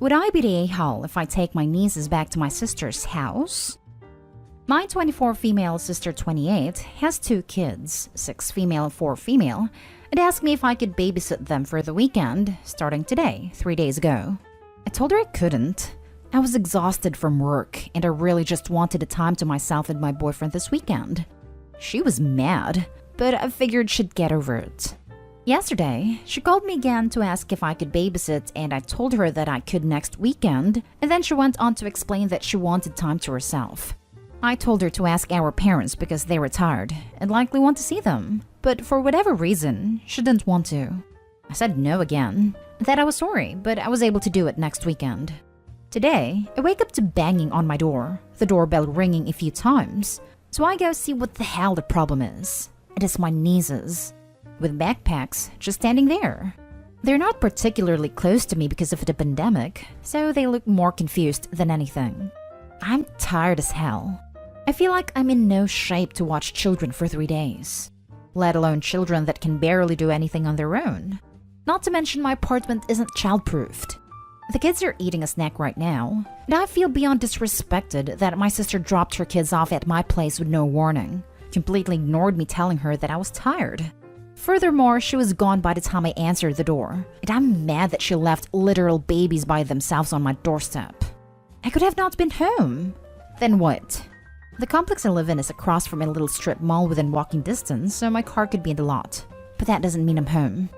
Would I be the a-hole if I take my nieces back to my sister's house? My 24 female sister 28 has 2 kids, 6 female, 4 female, and asked me if I could babysit them for the weekend, starting today, 3 days ago. I told her I couldn't. I was exhausted from work, and I really just wanted the time to myself and my boyfriend this weekend. She was mad, but I figured she'd get over it. Yesterday, she called me again to ask if I could babysit, and I told her that I could next weekend, and then she went on to explain that she wanted time to herself. I told her to ask our parents because they were tired and likely want to see them, but for whatever reason, she didn't want to. I said no again, that I was sorry, but I was able to do it next weekend. Today, I wake up to banging on my door, the doorbell ringing a few times, so I go see what the hell the problem is. It is my nieces, with backpacks just standing there. They're not particularly close to me because of the pandemic, so they look more confused than anything. I'm tired as hell. I feel like I'm in no shape to watch children for 3 days, let alone children that can barely do anything on their own. Not to mention my apartment isn't child-proofed. The kids are eating a snack right now, and I feel beyond disrespected that my sister dropped her kids off at my place with no warning, completely ignored me telling her that I was tired. Furthermore, she was gone by the time I answered the door, and I'm mad that she left literal babies by themselves on my doorstep. I could have not been home. Then what? The complex I live in is across from a little strip mall within walking distance, so my car could be in the lot. But that doesn't mean I'm home.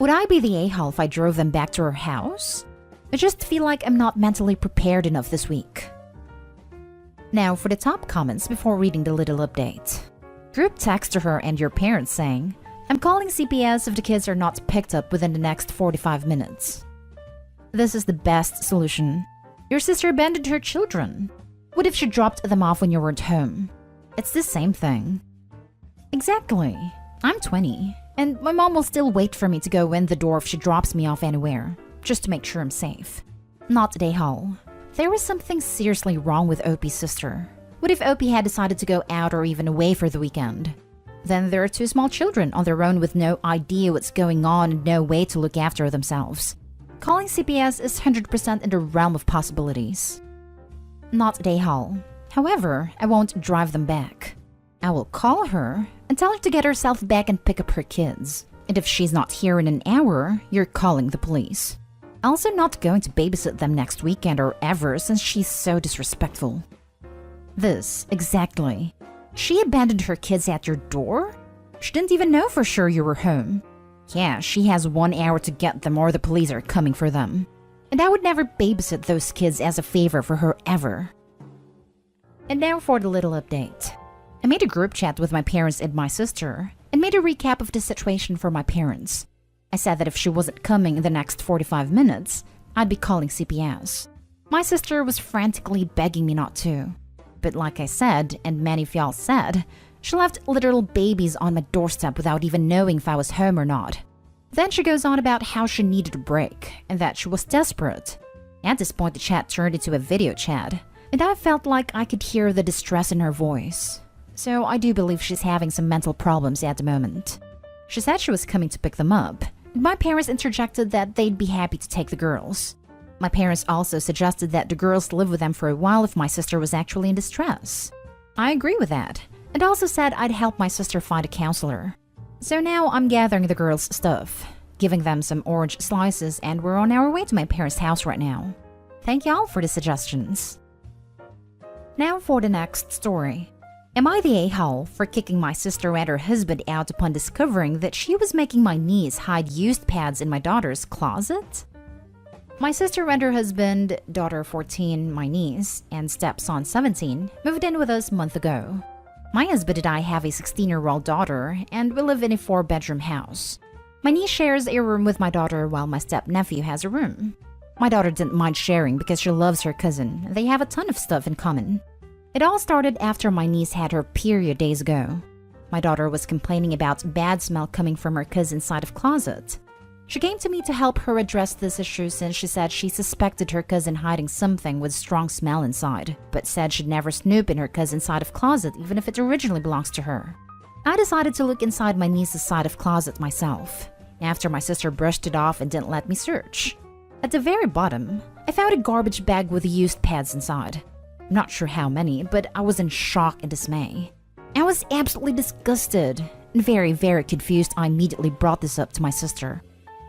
Would I be the a-hole if I drove them back to her house? I just feel like I'm not mentally prepared enough this week. Now for the top comments before reading the little update. Group text to her and your parents saying, I'm calling CPS if the kids are not picked up within the next 45 minutes. This is the best solution. Your sister abandoned her children. What if she dropped them off when you weren't home? It's the same thing. Exactly. I'm 20, and my mom will still wait for me to go in the door if she drops me off anywhere, just to make sure I'm safe. Not the a-hole. There was something seriously wrong with Opie's sister. What if Opie had decided to go out or even away for the weekend? Then there are 2 small children on their own with no idea what's going on and no way to look after themselves. Calling CPS is 100% in the realm of possibilities. Not the a-hole. However, I won't drive them back. I will call her and tell her to get herself back and pick up her kids. And if she's not here in an hour, you're calling the police. Also not going to babysit them next weekend or ever since she's so disrespectful. This, exactly. She abandoned her kids at your door? She didn't even know for sure you were home. Yeah, she has 1 hour to get them or the police are coming for them. And I would never babysit those kids as a favor for her ever. And now for the little update. I made a group chat with my parents and my sister and made a recap of the situation for my parents. I said that if she wasn't coming in the next 45 minutes, I'd be calling CPS. My sister was frantically begging me not to. But like I said, and many of y'all said, she left literal babies on my doorstep without even knowing if I was home or not. Then she goes on about how she needed a break and that she was desperate. At this point, the chat turned into a video chat, and I felt like I could hear the distress in her voice. So I do believe she's having some mental problems at the moment. She said she was coming to pick them up, and my parents interjected that they'd be happy to take the girls. My parents also suggested that the girls live with them for a while if my sister was actually in distress. I agree with that, and also said I'd help my sister find a counselor. So now I'm gathering the girls' stuff, giving them some orange slices, and we're on our way to my parents' house right now. Thank y'all for the suggestions. Now for the next story. Am I the a-hole for kicking my sister and her husband out upon discovering that she was making my niece hide used pads in my daughter's closet? My sister and her husband, daughter 14, my niece, and stepson 17, moved in with us a month ago. My husband and I have a 16-year-old daughter, and we live in a 4-bedroom house. My niece shares a room with my daughter while my step-nephew has a room. My daughter didn't mind sharing because she loves her cousin. They have a ton of stuff in common. It all started after my niece had her period days ago. My daughter was complaining about bad smell coming from her cousin's side of closet. She came to me to help her address this issue since she said she suspected her cousin hiding something with strong smell inside, but said she'd never snoop in her cousin's side of closet even if it originally belongs to her. I decided to look inside my niece's side of closet myself, after my sister brushed it off and didn't let me search. At the very bottom, I found a garbage bag with used pads inside. I'm not sure how many, but I was in shock and dismay. I was absolutely disgusted and very, very confused. I immediately brought this up to my sister.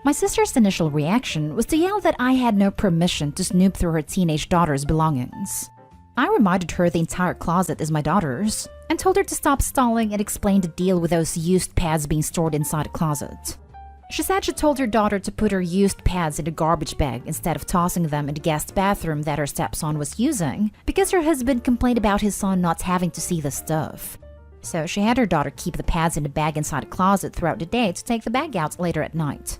My sister's initial reaction was to yell that I had no permission to snoop through her teenage daughter's belongings. I reminded her the entire closet is my daughter's and told her to stop stalling and explain the deal with those used pads being stored inside a closet. She said she told her daughter to put her used pads in a garbage bag instead of tossing them in the guest bathroom that her stepson was using because her husband complained about his son not having to see the stuff. So she had her daughter keep the pads in the bag inside a closet throughout the day to take the bag out later at night.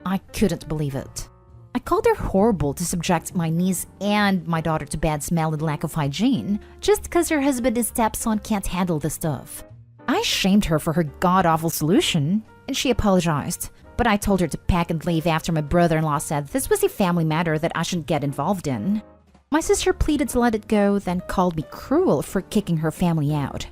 I couldn't believe it. I called her horrible to subject my niece and my daughter to bad smell and lack of hygiene just because her husband and stepson can't handle the stuff. I shamed her for her god-awful solution, and she apologized, but I told her to pack and leave after my brother-in-law said this was a family matter that I shouldn't get involved in. My sister pleaded to let it go, then called me cruel for kicking her family out.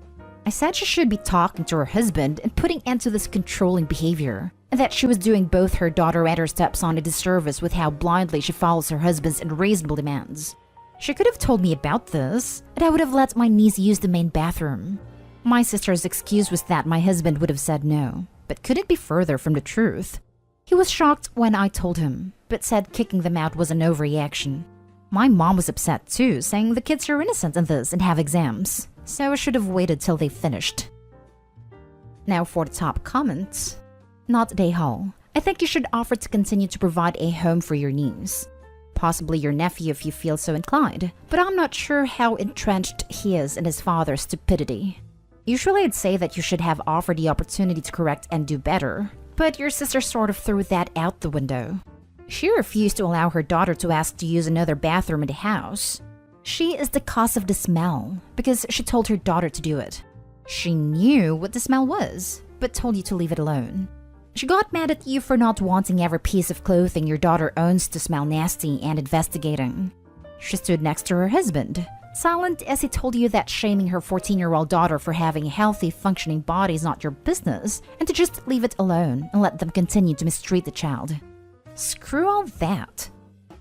I said she should be talking to her husband and putting end to this controlling behavior, and that she was doing both her daughter and her stepson a disservice with how blindly she follows her husband's unreasonable demands. She could have told me about this, and I would have let my niece use the main bathroom. My sister's excuse was that my husband would have said no, but couldn't be further from the truth. He was shocked when I told him, but said kicking them out was an overreaction. My mom was upset too, saying the kids are innocent in this and have exams, so I should have waited till they finished. Now for the top comments. Not Dayhall. I think you should offer to continue to provide a home for your niece. Possibly your nephew if you feel so inclined, but I'm not sure how entrenched he is in his father's stupidity. Usually I'd say that you should have offered the opportunity to correct and do better, but your sister sort of threw that out the window. She refused to allow her daughter to ask to use another bathroom in the house. She is the cause of the smell because she told her daughter to do it. She knew what the smell was, but told you to leave it alone. She got mad at you for not wanting every piece of clothing your daughter owns to smell nasty and investigating. She stood next to her husband, silent as he told you that shaming her 14-year-old daughter for having a healthy, functioning body is not your business and to just leave it alone and let them continue to mistreat the child. Screw all that.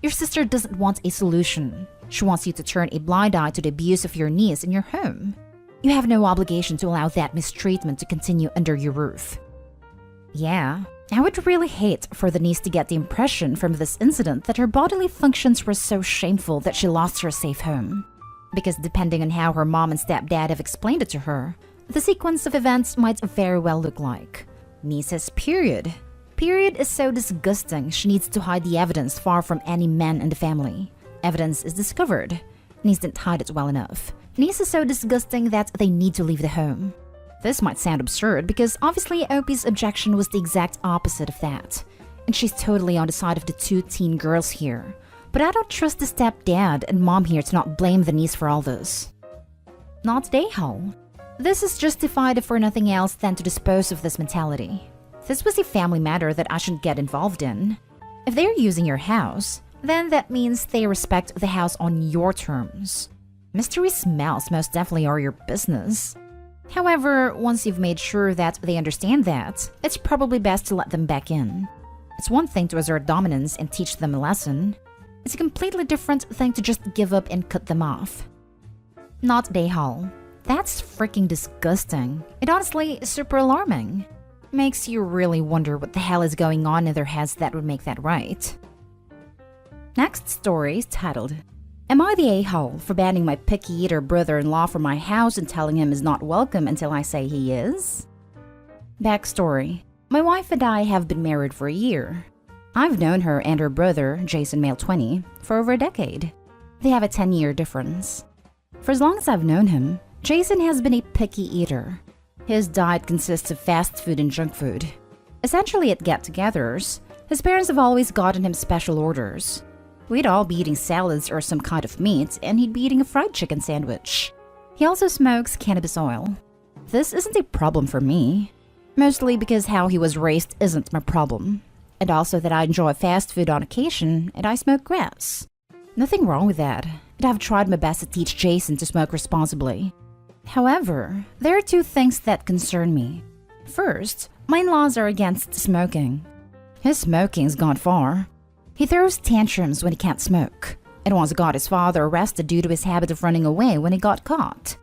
Your sister doesn't want a solution. She wants you to turn a blind eye to the abuse of your niece in your home. You have no obligation to allow that mistreatment to continue under your roof. Yeah, I would really hate for the niece to get the impression from this incident that her bodily functions were so shameful that she lost her safe home. Because depending on how her mom and stepdad have explained it to her, the sequence of events might very well look like niece's period. Period is so disgusting she needs to hide the evidence far from any men in the family. Evidence is discovered. Niece didn't hide it well enough. Niece is so disgusting that they need to leave the home. This might sound absurd because obviously Opie's objection was the exact opposite of that, and she's totally on the side of the two teen girls here. But I don't trust the stepdad and mom here to not blame the niece for all this. Not Dayhall. This is justified if for nothing else than to dispose of this mentality. This was a family matter that I shouldn't get involved in. If they're using your house, then that means they respect the house on your terms. Mystery smells most definitely are your business. However, once you've made sure that they understand that, it's probably best to let them back in. It's one thing to assert dominance and teach them a lesson. It's a completely different thing to just give up and cut them off. Not Dayhall. That's freaking disgusting. It honestly is super alarming. Makes you really wonder what the hell is going on in their heads that would make that right. Next story is titled, Am I the a-hole for banning my picky eater brother-in-law from my house and telling him he's not welcome until I say he is? Backstory. My wife and I have been married for a year. I've known her and her brother, Jason male 20, for over a decade. They have a 10-year difference. For as long as I've known him, Jason has been a picky eater. His diet consists of fast food and junk food. Essentially at get-togethers, his parents have always gotten him special orders. We'd all be eating salads or some kind of meat, and he'd be eating a fried chicken sandwich. He also smokes cannabis oil. This isn't a problem for me, mostly because how he was raised isn't my problem, and also that I enjoy fast food on occasion and I smoke grass. Nothing wrong with that, and I've tried my best to teach Jason to smoke responsibly. However, there are two things that concern me. First, my in-laws are against smoking. His smoking's gone far. He throws tantrums when he can't smoke. It once got his father arrested due to his habit of running away when he got caught.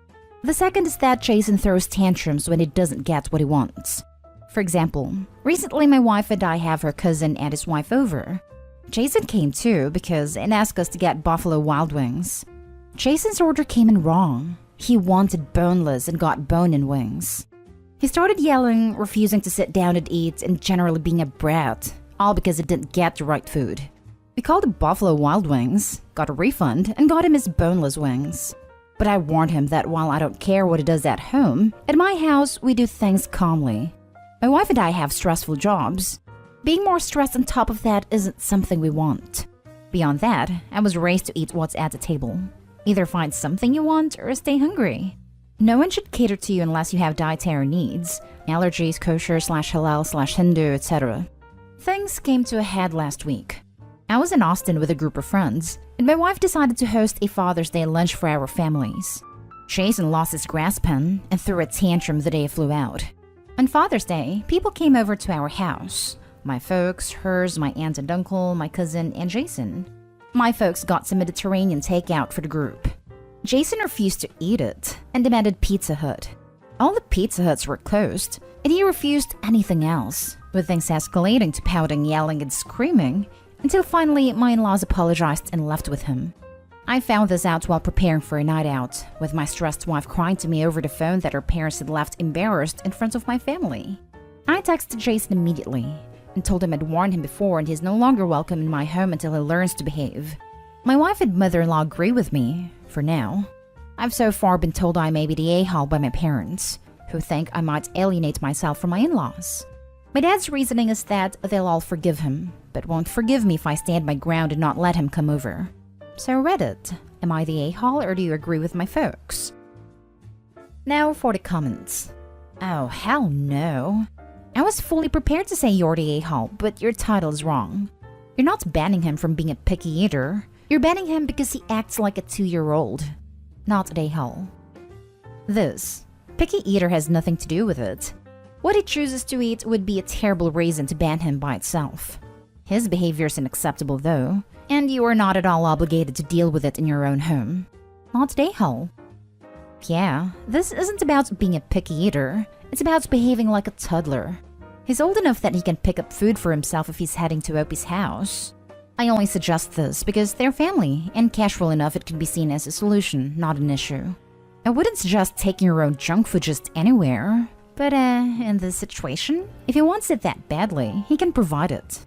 The second is that Jason throws tantrums when he doesn't get what he wants. For example, recently my wife and I have her cousin and his wife over. Jason came too and asked us to get Buffalo Wild Wings. Jason's order came in wrong. He wanted boneless and got bone-in wings. He started yelling, refusing to sit down and eat, and generally being a brat, all because he didn't get the right food. We called it Buffalo Wild Wings, got a refund, and got him his boneless wings. But I warned him that while I don't care what he does at home, at my house we do things calmly. My wife and I have stressful jobs. Being more stressed on top of that isn't something we want. Beyond that, I was raised to eat what's at the table. Either find something you want or stay hungry. No one should cater to you unless you have dietary needs, allergies, kosher/halal/Hindu, etc. Things came to a head last week. I was in Austin with a group of friends, and my wife decided to host a Father's Day lunch for our families. Jason lost his grass pen and threw a tantrum the day I flew out. On Father's Day, people came over to our house. My folks, hers, my aunt and uncle, my cousin, and Jason. My folks got some Mediterranean takeout for the group. Jason refused to eat it and demanded Pizza Hut. All the Pizza Huts were closed, and he refused anything else, with things escalating to pouting, yelling, and screaming, until finally my in-laws apologized and left with him. I found this out while preparing for a night out, with my stressed wife crying to me over the phone that her parents had left embarrassed in front of my family. I texted Jason immediately and told him I'd warned him before and he's no longer welcome in my home until he learns to behave. My wife and mother-in-law agree with me, for now. I've so far been told I may be the a-hole by my parents, who think I might alienate myself from my in-laws. My dad's reasoning is that they'll all forgive him, but won't forgive me if I stand my ground and not let him come over. So Reddit, am I the a-hole or do you agree with my folks? Now for the comments. Oh, hell no. I was fully prepared to say you're the a-hole, but your title is wrong. You're not banning him from being a picky eater. You're banning him because he acts like a 2-year-old. Not an a-hole. This. Picky eater has nothing to do with it. What he chooses to eat would be a terrible reason to ban him by itself. His behavior is unacceptable though, and you are not at all obligated to deal with it in your own home. Not an a-hole. Yeah, this isn't about being a picky eater. It's about behaving like a toddler. He's old enough that he can pick up food for himself if he's heading to Opie's house. I only suggest this because they're family, and casual enough it can be seen as a solution, not an issue. I wouldn't suggest taking your own junk food just anywhere, but in this situation, if he wants it that badly, he can provide it.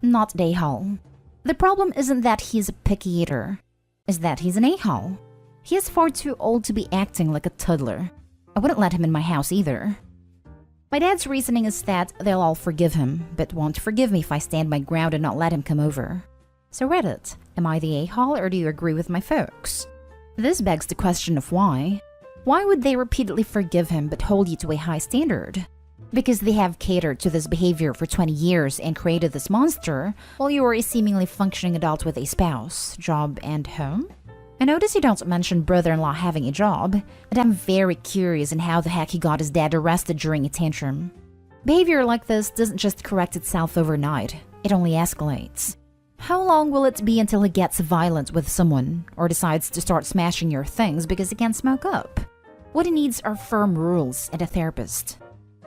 Not an a-hole. The problem isn't that he's a picky eater, it's that he's an a-hole. He is far too old to be acting like a toddler. I wouldn't let him in my house either. My dad's reasoning is that they'll all forgive him, but won't forgive me if I stand my ground and not let him come over. So Reddit, am I the a-hole or do you agree with my folks? This begs the question of why. Why would they repeatedly forgive him but hold you to a high standard? Because they have catered to this behavior for 20 years and created this monster, while you are a seemingly functioning adult with a spouse, job, and home? I notice you don't mention brother-in-law having a job, and I'm very curious in how the heck he got his dad arrested during a tantrum. Behavior like this doesn't just correct itself overnight, it only escalates. How long will it be until he gets violent with someone, or decides to start smashing your things because he can't smoke up? What he needs are firm rules and a therapist.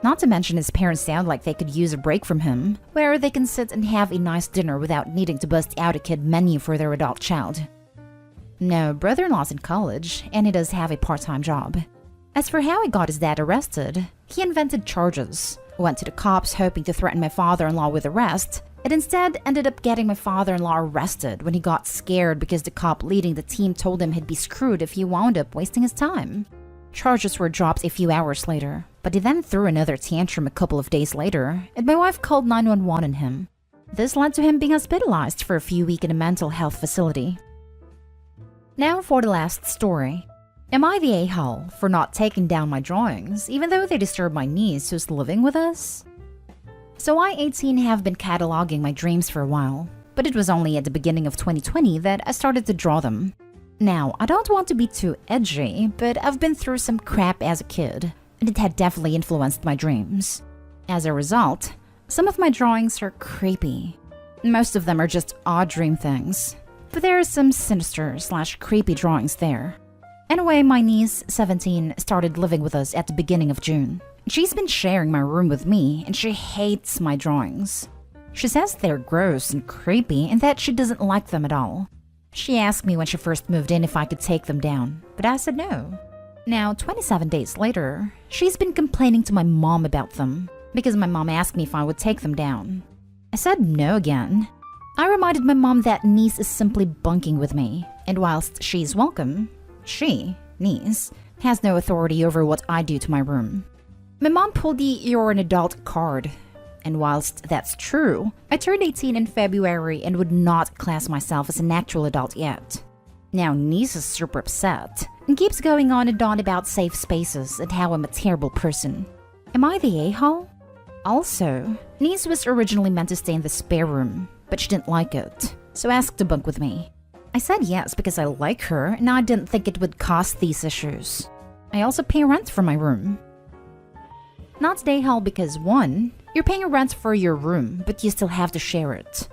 Not to mention his parents sound like they could use a break from him, where they can sit and have a nice dinner without needing to bust out a kid menu for their adult child. No, brother-in-law's in college, and he does have a part-time job. As for how he got his dad arrested, he invented charges, went to the cops hoping to threaten my father-in-law with arrest, and instead ended up getting my father-in-law arrested when he got scared because the cop leading the team told him he'd be screwed if he wound up wasting his time. Charges were dropped a few hours later, but he then threw another tantrum a couple of days later, and my wife called 911 on him. This led to him being hospitalized for a few weeks in a mental health facility. Now for the last story. Am I the a-hole for not taking down my drawings, even though they disturb my niece who's living with us? So I, 18, have been cataloging my dreams for a while, but it was only at the beginning of 2020 that I started to draw them. Now, I don't want to be too edgy, but I've been through some crap as a kid, and it had definitely influenced my dreams. As a result, some of my drawings are creepy. Most of them are just odd dream things. but there are some sinister/creepy drawings there. Anyway, my niece, 17, started living with us at the beginning of June. She's been sharing my room with me, and she hates my drawings. She says they're gross and creepy and that she doesn't like them at all. She asked me when she first moved in if I could take them down, but I said no. Now, 27 days later, she's been complaining to my mom about them because my mom asked me if I would take them down. I said no again. I reminded my mom that niece is simply bunking with me, and whilst she's welcome, she, niece, has no authority over what I do to my room. My mom pulled the "you're an adult" card, and whilst that's true, I turned 18 in February and would not class myself as an actual adult yet. Now niece is super upset and keeps going on and on about safe spaces and how I'm a terrible person. Am I the a-hole? Also, niece was originally meant to stay in the spare room, but she didn't like it, so asked to bunk with me. I said yes because I like her and I didn't think it would cause these issues. I also pay rent for my room. Not the a-hole because 1, you're paying rent for your room, but you still have to share it.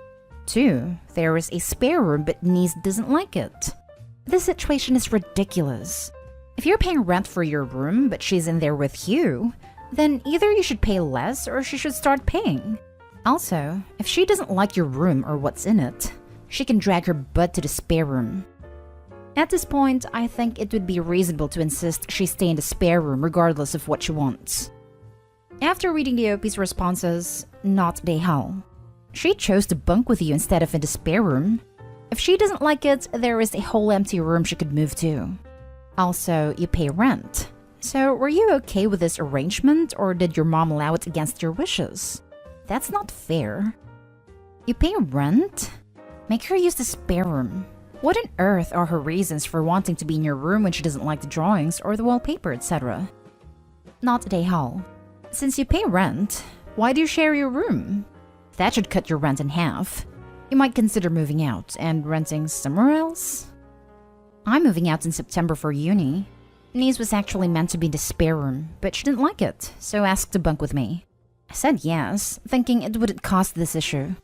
2, there is a spare room but niece doesn't like it. This situation is ridiculous. If you're paying rent for your room but she's in there with you, then either you should pay less or she should start paying. Also, if she doesn't like your room or what's in it, she can drag her butt to the spare room. At this point, I think it would be reasonable to insist she stay in the spare room regardless of what she wants. After reading the OP's responses, not the a-hole. She chose to bunk with you instead of in the spare room. If she doesn't like it, there is a whole empty room she could move to. Also, you pay rent. So, were you okay with this arrangement, or did your mom allow it against your wishes? That's not fair. You pay rent? Make her use the spare room. What on earth are her reasons for wanting to be in your room when she doesn't like the drawings or the wallpaper, etc.? Not the a-hole. Since you pay rent, why do you share your room? That should cut your rent in half. You might consider moving out and renting somewhere else. I'm moving out in September for uni. Niece was actually meant to be in the spare room, but she didn't like it, so asked to bunk with me. I said yes, thinking it wouldn't cause this issue.